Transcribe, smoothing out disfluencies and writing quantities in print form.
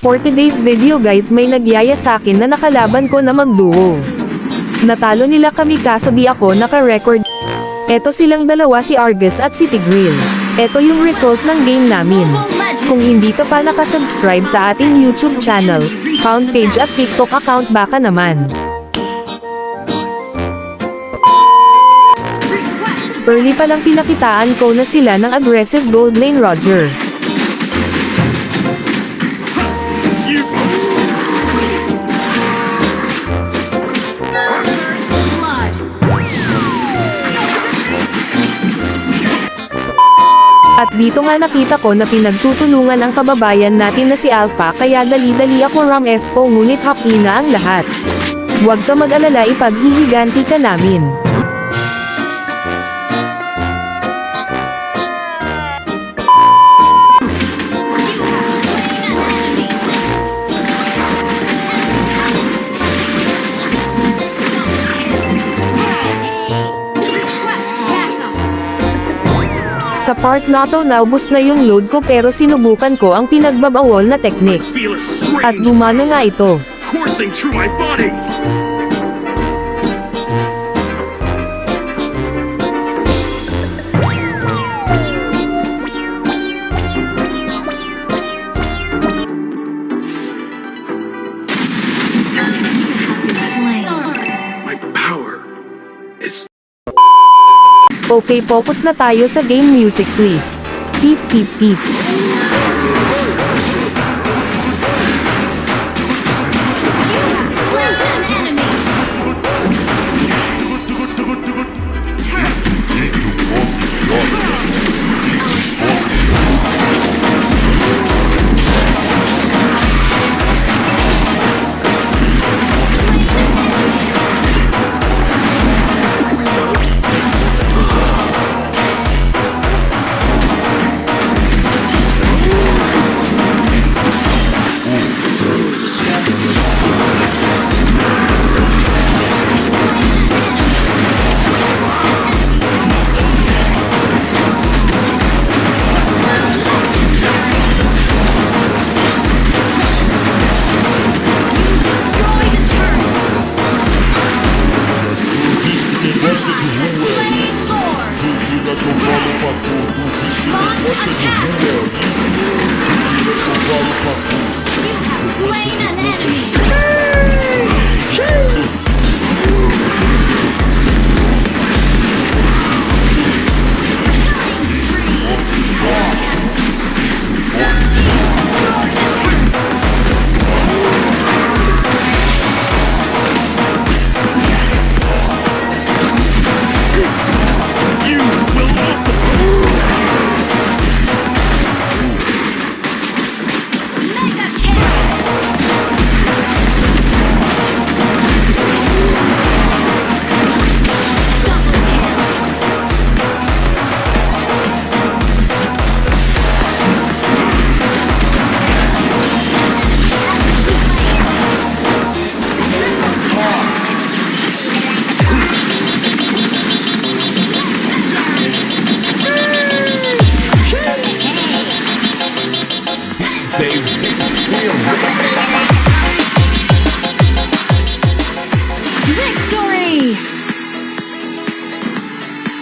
For today's video guys, may nagyaya sa akin na nakalaban ko na magduo. Natalo nila kami kaso di ako naka-record. Eto silang dalawa, si Argus at si Tigreal. Eto yung result ng game namin. Kung hindi ka pa nakasubscribe sa ating YouTube channel, found page at TikTok account, baka naman. Early pa lang pinakitaan ko na sila ng aggressive gold lane Roger. At dito nga nakita ko na pinagtutulungan ang kababayan natin na si Alpha, kaya dali-dali ako ram espo, ngunit happy na ang lahat. Huwag ka mag-alala, ipaghihiganti ka namin. Sa part na to, naubos na yung load ko pero sinubukan ko ang pinagbabawal na technique. At gumana nga ito. Coursing through my body. My power is. Okay, focus na tayo sa game music please. Peep peep peep. Slain an